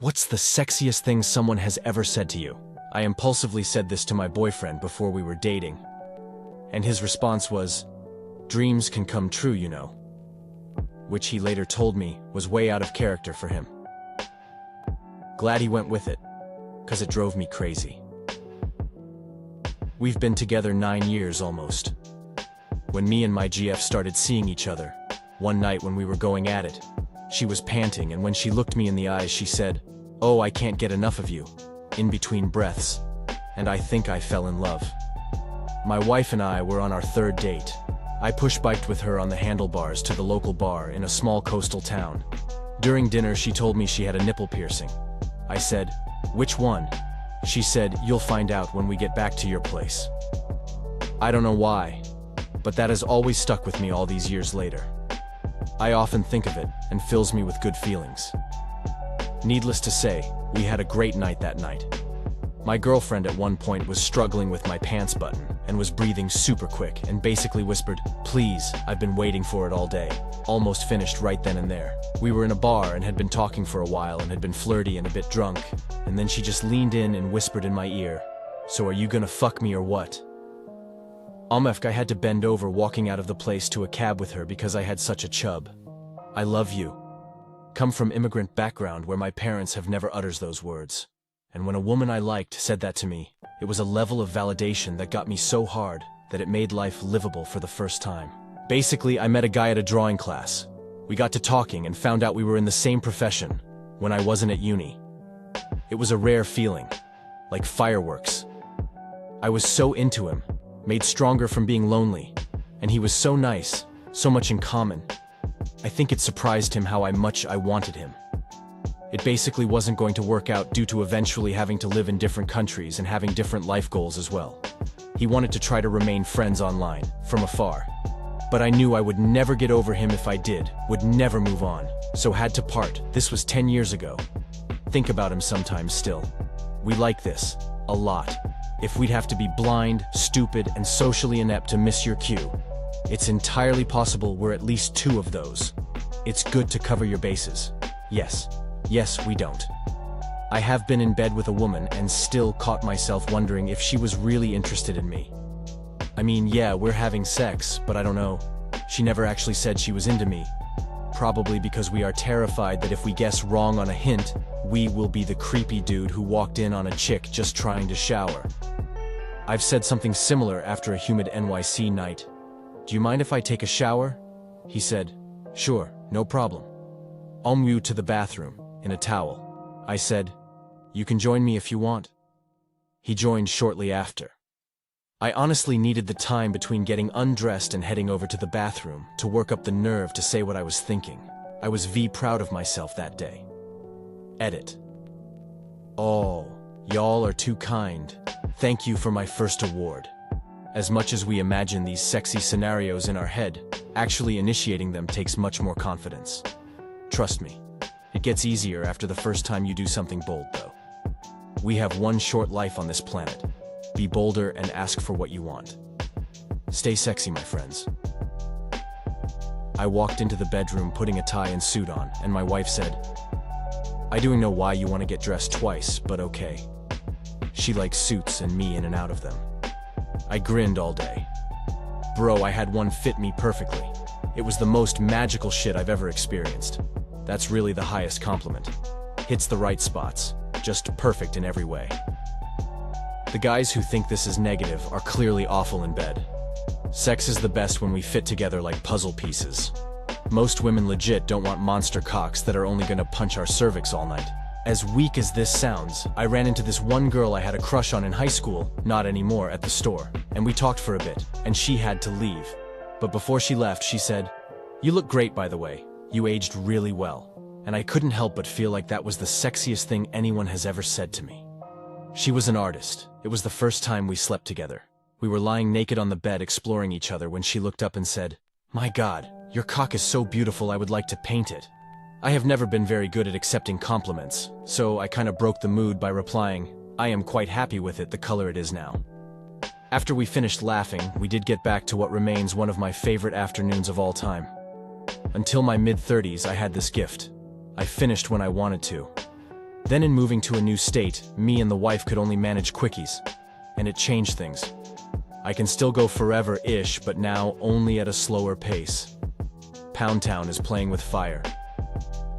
What's the sexiest thing someone has ever said to you? I impulsively said this to my boyfriend before we were dating. And his response was, dreams can come true, you know. Which he later told me was way out of character for him. Glad he went with it, 'cause it drove me crazy. We've been together 9 years almost. When me and my GF started seeing each other, one night when we were going at it, she was panting, and when she looked me in the eyes she said, "Oh, I can't get enough of you," in between breaths, and I think I fell in love. My wife and I were on our 3rd date. I push-biked with her on the handlebars to the local bar in a small coastal town. During dinner she told me she had a nipple piercing. I said, "Which one?" She said, "You'll find out when we get back to your place." I don't know why, but that has always stuck with me all these years later. I often think of it and fills me with good feelings. Needless to say, we had a great night that night. My girlfriend at one point was struggling with my pants button and was breathing super quick and basically whispered, "Please, I've been waiting for it all day." Almost finished right then and there. We were in a bar and had been talking for a while and had been flirty and a bit drunk, and then she just leaned in and whispered in my ear, "So are you gonna fuck me or what?" I had to bend over walking out of the place to a cab with her because I had such a chub. I love you. Come from immigrant background where my parents have never uttered those words. And when a woman I liked said that to me, it was a level of validation that got me so hard that it made life livable for the first time. Basically, I met a guy at a drawing class. We got to talking and found out we were in the same profession when I wasn't at uni. It was a rare feeling, like fireworks. I was so into him, made stronger from being lonely, and he was so nice, so much in common. I think it surprised him how much I wanted him. It basically wasn't going to work out due to eventually having to live in different countries and having different life goals as well. He wanted to try to remain friends online, from afar. But I knew I would never get over him if I did, would never move on, so had to part. This was 10 years ago. Think about him sometimes still. We like this, a lot. If we'd have to be blind, stupid, and socially inept to miss your cue, it's entirely possible we're at least 2 of those. It's good to cover your bases. Yes, we don't. I have been in bed with a woman and still caught myself wondering if she was really interested in me. I mean, yeah, we're having sex, but I don't know. She never actually said she was into me. Probably because we are terrified that if we guess wrong on a hint, we will be the creepy dude who walked in on a chick just trying to shower. I've said something similar after a humid NYC night. "Do you mind if I take a shower?" He said, "Sure, no problem." I'll move to the bathroom, in a towel. I said, "You can join me if you want." He joined shortly after. I honestly needed the time between getting undressed and heading over to the bathroom to work up the nerve to say what I was thinking. I was proud of myself that day. Edit. Oh, y'all are too kind. Thank you for my first award. As much as we imagine these sexy scenarios in our head, actually initiating them takes much more confidence. Trust me, it gets easier after the first time you do something bold, though. We have one short life on this planet. Be bolder and ask for what you want. Stay sexy, my friends. I walked into the bedroom putting a tie and suit on, and my wife said, "I don't know why you want to get dressed twice, but okay." She likes suits and me in and out of them. I grinned all day. Bro, I had one fit me perfectly. It was the most magical shit I've ever experienced. That's really the highest compliment. Hits the right spots, just perfect in every way. The guys who think this is negative are clearly awful in bed. Sex is the best when we fit together like puzzle pieces. Most women legit don't want monster cocks that are only gonna punch our cervix all night. As weak as this sounds, I ran into this one girl I had a crush on in high school, not anymore, at the store, and we talked for a bit, and she had to leave. But before she left, she said, "You look great, by the way. You aged really well." And I couldn't help but feel like that was the sexiest thing anyone has ever said to me. She was an artist. It was the first time we slept together. We were lying naked on the bed exploring each other when she looked up and said, "My God, your cock is so beautiful I would like to paint it." I have never been very good at accepting compliments, so I kind of broke the mood by replying, "I am quite happy with it the color it is now." After we finished laughing, we did get back to what remains one of my favorite afternoons of all time. Until my mid-30s, I had this gift. I finished when I wanted to. Then in moving to a new state, me and the wife could only manage quickies. And it changed things. I can still go forever-ish, but now only at a slower pace. Pound Town is playing with fire.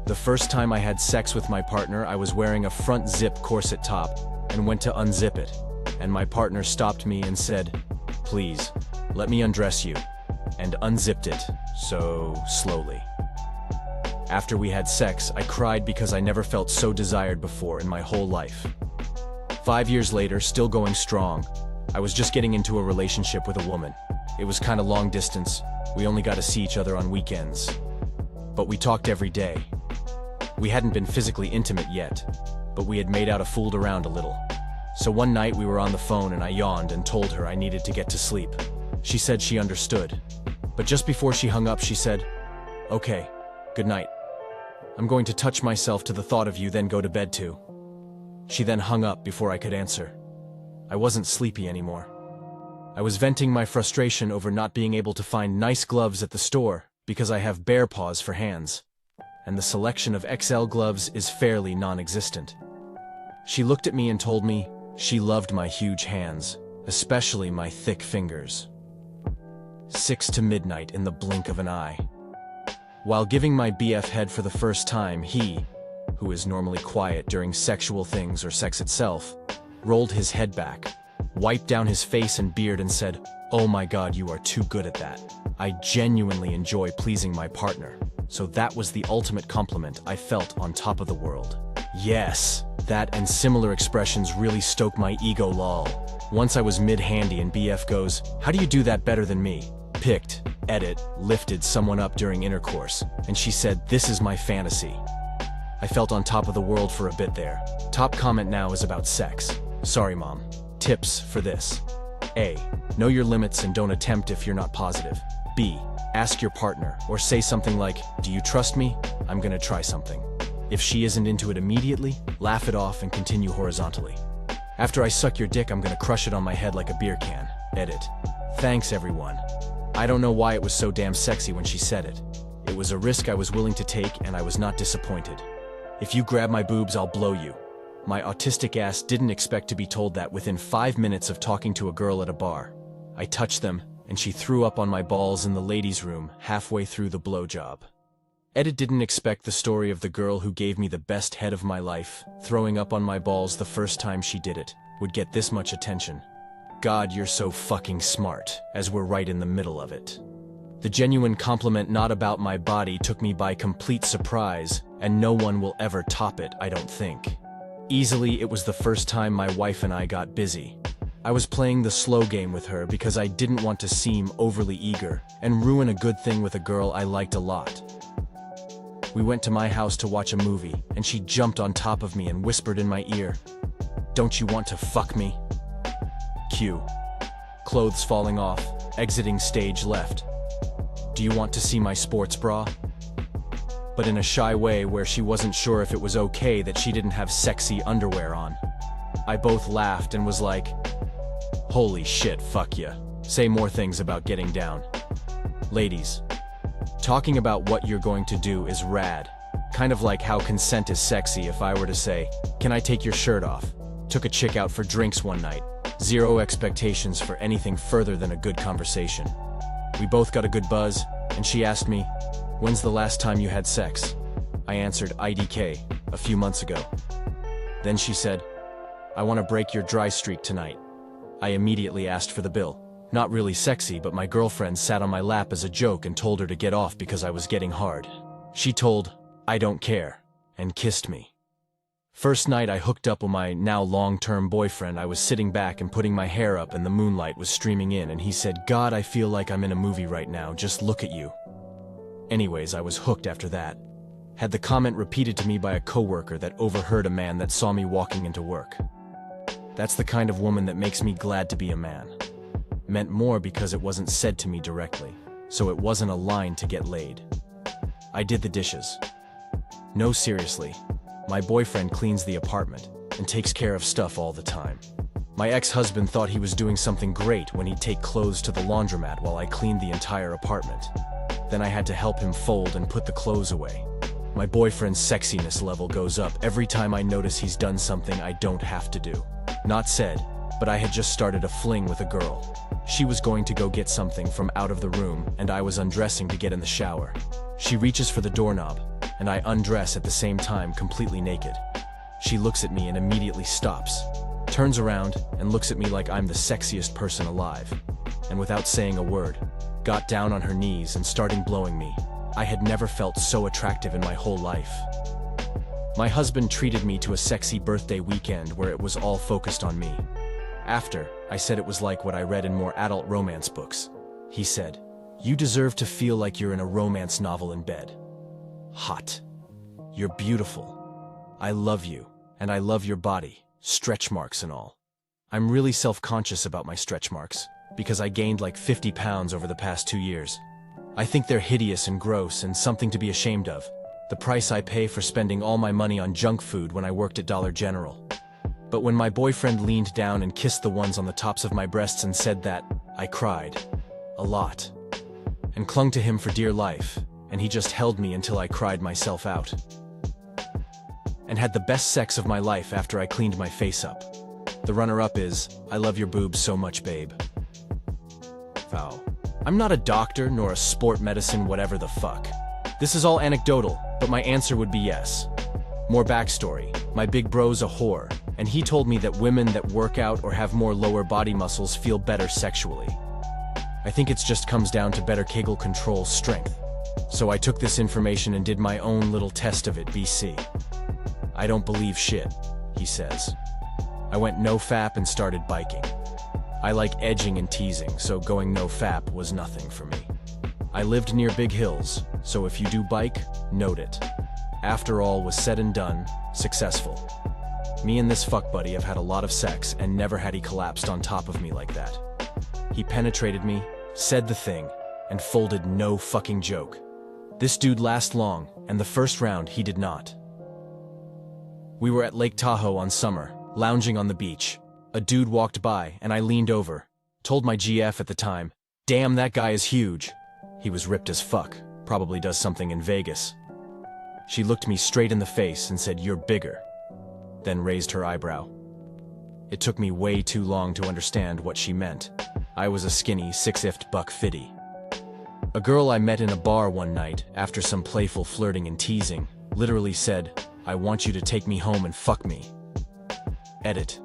The first time I had sex with my partner, I was wearing a front zip corset top and went to unzip it, and my partner stopped me and said, "Please, let me undress you," and unzipped it, so slowly. After we had sex, I cried because I never felt so desired before in my whole life. 5 years later, still going strong, I was just getting into a relationship with a woman. It was kinda long distance, we only got to see each other on weekends. But we talked every day. We hadn't been physically intimate yet, but we had made out and fooled around a little. So one night we were on the phone and I yawned and told her I needed to get to sleep. She said she understood. But just before she hung up, she said, "Okay, good night. I'm going to touch myself to the thought of you, then go to bed too." She then hung up before I could answer. I wasn't sleepy anymore. I was venting my frustration over not being able to find nice gloves at the store because I have bare paws for hands, and the selection of XL gloves is fairly non-existent. She looked at me and told me she loved my huge hands, especially my thick fingers. 6 to midnight in the blink of an eye. While giving my BF head for the first time, he, who is normally quiet during sexual things or sex itself, rolled his head back, wiped down his face and beard and said, "Oh my God, you are too good at that. I genuinely enjoy pleasing my partner." So that was the ultimate compliment. I felt on top of the world. Yes, that and similar expressions really stoke my ego, lol. Once I was mid-handy and BF goes, "How do you do that better than me?" Picked, edit, lifted someone up during intercourse, and she said, "This is my fantasy." I felt on top of the world for a bit there. Top comment now is about sex. Sorry, Mom. Tips for this. A. Know your limits and don't attempt if you're not positive. B. Ask your partner, or say something like, "Do you trust me? I'm gonna try something." If she isn't into it immediately, laugh it off and continue horizontally. "After I suck your dick, I'm gonna crush it on my head like a beer can." Edit. Thanks, everyone. I don't know why it was so damn sexy when she said it. It was a risk I was willing to take, and I was not disappointed. "If you grab my boobs, I'll blow you." My autistic ass didn't expect to be told that within 5 minutes of talking to a girl at a bar. I touched them, and she threw up on my balls in the ladies' room halfway through the blowjob. Edit didn't expect the story of the girl who gave me the best head of my life, throwing up on my balls the first time she did it, would get this much attention. God, you're so fucking smart, as we're right in the middle of it. The genuine compliment not about my body took me by complete surprise, and no one will ever top it, I don't think. Easily, it was the first time my wife and I got busy. I was playing the slow game with her because I didn't want to seem overly eager and ruin a good thing with a girl I liked a lot. We went to my house to watch a movie, and she jumped on top of me and whispered in my ear, "Don't you want to fuck me?" Cue. Clothes falling off, exiting stage left. "Do you want to see my sports bra?" But in a shy way where she wasn't sure if it was okay that she didn't have sexy underwear on. I both laughed and was like, "Holy shit, fuck ya. Say more things about getting down." Ladies, talking about what you're going to do is rad. Kind of like how consent is sexy if I were to say, "Can I take your shirt off?" Took a chick out for drinks one night. Zero expectations for anything further than a good conversation. We both got a good buzz, and she asked me, "When's the last time you had sex?" I answered IDK, a few months ago. Then she said, "I want to break your dry streak tonight." I immediately asked for the bill. Not really sexy, but my girlfriend sat on my lap as a joke and told her to get off because I was getting hard. She told, "I don't care," and kissed me. First night I hooked up with my now long-term boyfriend. I was sitting back and putting my hair up and the moonlight was streaming in, and he said, "God, I feel like I'm in a movie right now, just look at you." Anyways, I was hooked after that. Had the comment repeated to me by a coworker that overheard a man that saw me walking into work. That's the kind of woman that makes me glad to be a man. Meant more because it wasn't said to me directly, so it wasn't a line to get laid. I did the dishes. No, seriously. My boyfriend cleans the apartment and takes care of stuff all the time. My ex-husband thought he was doing something great when he'd take clothes to the laundromat while I cleaned the entire apartment. Then I had to help him fold and put the clothes away. My boyfriend's sexiness level goes up every time I notice he's done something I don't have to do. Not said, but I had just started a fling with a girl. She was going to go get something from out of the room, and I was undressing to get in the shower. She reaches for the doorknob, and I undress at the same time, completely naked. She looks at me and immediately stops, turns around, and looks at me like I'm the sexiest person alive. And without saying a word, got down on her knees and started blowing me. I had never felt so attractive in my whole life. My husband treated me to a sexy birthday weekend where it was all focused on me. After, I said it was like what I read in more adult romance books. He said, "You deserve to feel like you're in a romance novel in bed. Hot. You're beautiful. I love you, and I love your body, stretch marks and all." I'm really self-conscious about my stretch marks, because I gained like 50 pounds over the past 2 years. I think they're hideous and gross and something to be ashamed of. The price I pay for spending all my money on junk food when I worked at Dollar General. But when my boyfriend leaned down and kissed the ones on the tops of my breasts and said that, I cried. A lot. And clung to him for dear life, and he just held me until I cried myself out. And had the best sex of my life after I cleaned my face up. The runner-up is, "I love your boobs so much, babe." Vow. I'm not a doctor nor a sport medicine whatever the fuck. This is all anecdotal, but my answer would be yes. More backstory. My big bro's a whore, and he told me that women that work out or have more lower body muscles feel better sexually. I think it just comes down to better Kegel control strength. So I took this information and did my own little test of it, BC. I don't believe shit, he says. I went no fap and started biking. I like edging and teasing, so going no fap was nothing for me. I lived near big hills, so if you do bike, note it. After all was said and done, successful. Me and this fuck buddy have had a lot of sex and never had he collapsed on top of me like that. He penetrated me, said the thing, and folded no fucking joke. This dude lasts long, and the first round he did not. We were at Lake Tahoe on summer, lounging on the beach. A dude walked by, and I leaned over, told my GF at the time, "Damn, that guy is huge." He was ripped as fuck, probably does something in Vegas. She looked me straight in the face and said, "You're bigger," then raised her eyebrow. It took me way too long to understand what she meant. I was a skinny, six-ift buck fitty. A girl I met in a bar one night, after some playful flirting and teasing, literally said, "I want you to take me home and fuck me." Edit.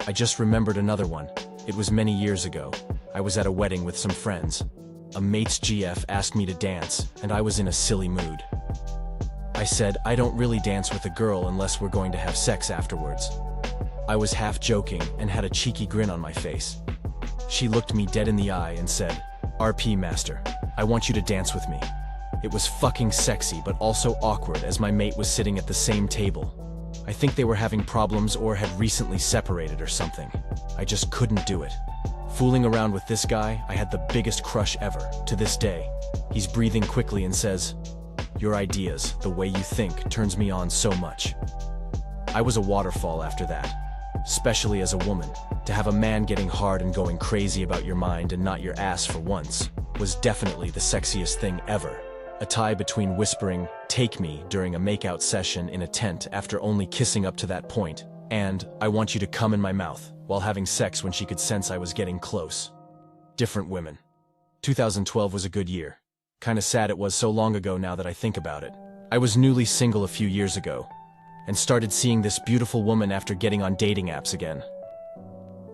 I just remembered another one. It was many years ago. I was at a wedding with some friends. A mate's GF asked me to dance, and I was in a silly mood. I said, "I don't really dance with a girl unless we're going to have sex afterwards." I was half joking and had a cheeky grin on my face. She looked me dead in the eye and said, "RP master, I want you to dance with me." It was fucking sexy but also awkward as my mate was sitting at the same table. I think they were having problems or had recently separated or something. I just couldn't do it. Fooling around with this guy, I had the biggest crush ever, to this day. He's breathing quickly and says, "Your ideas, the way you think, turns me on so much." I was a waterfall after that. Especially as a woman, to have a man getting hard and going crazy about your mind and not your ass for once, was definitely the sexiest thing ever. A tie between whispering, "Take me," during a makeout session in a tent after only kissing up to that point, and "I want you to come in my mouth," while having sex when she could sense I was getting close. Different women. 2012 was a good year. Kinda sad it was so long ago now that I think about it. I was newly single a few years ago, and started seeing this beautiful woman after getting on dating apps again.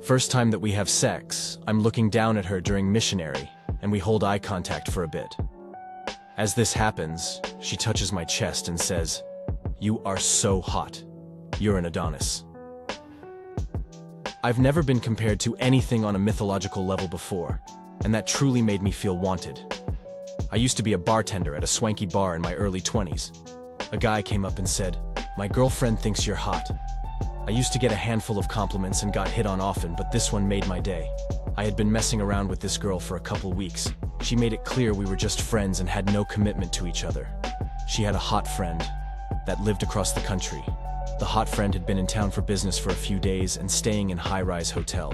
First time that we have sex, I'm looking down at her during missionary, and we hold eye contact for a bit. As this happens, she touches my chest and says, "You are so hot. You're an Adonis." I've never been compared to anything on a mythological level before, and that truly made me feel wanted. I used to be a bartender at a swanky bar in my early 20s. A guy came up and said, "My girlfriend thinks you're hot." I used to get a handful of compliments and got hit on often, but this one made my day. I had been messing around with this girl for a couple weeks. She made it clear we were just friends and had no commitment to each other. She had a hot friend that lived across the country. The hot friend had been in town for business for a few days and staying in a high-rise hotel.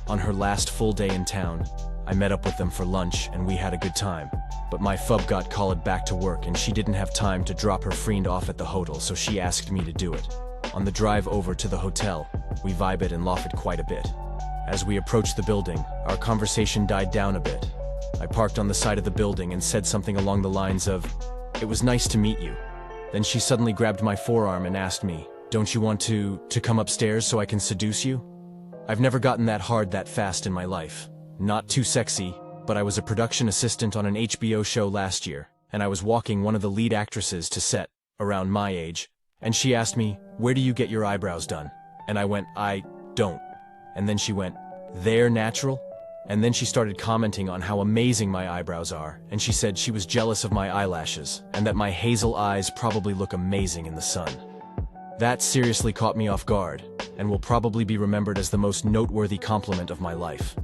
On her last full day in town, I met up with them for lunch and we had a good time. but my phub got called back to work and she didn't have time to drop her friend off at the hotel, so she asked me to do it. On the drive over to the hotel, we vibed and laughed quite a bit. As we approached the building, our conversation died down a bit. I parked on the side of the building and said something along the lines of, "It was nice to meet you." Then she suddenly grabbed my forearm and asked me, "Don't you want to come upstairs so I can seduce you?" I've never gotten that hard that fast in my life. Not too sexy, but I was a production assistant on an HBO show last year, and I was walking one of the lead actresses to set, around my age, and she asked me, "Where do you get your eyebrows done?" And I went, "I don't." And then she went, "They're natural?" And then she started commenting on how amazing my eyebrows are, and she said she was jealous of my eyelashes, and that my hazel eyes probably look amazing in the sun. That seriously caught me off guard, and will probably be remembered as the most noteworthy compliment of my life.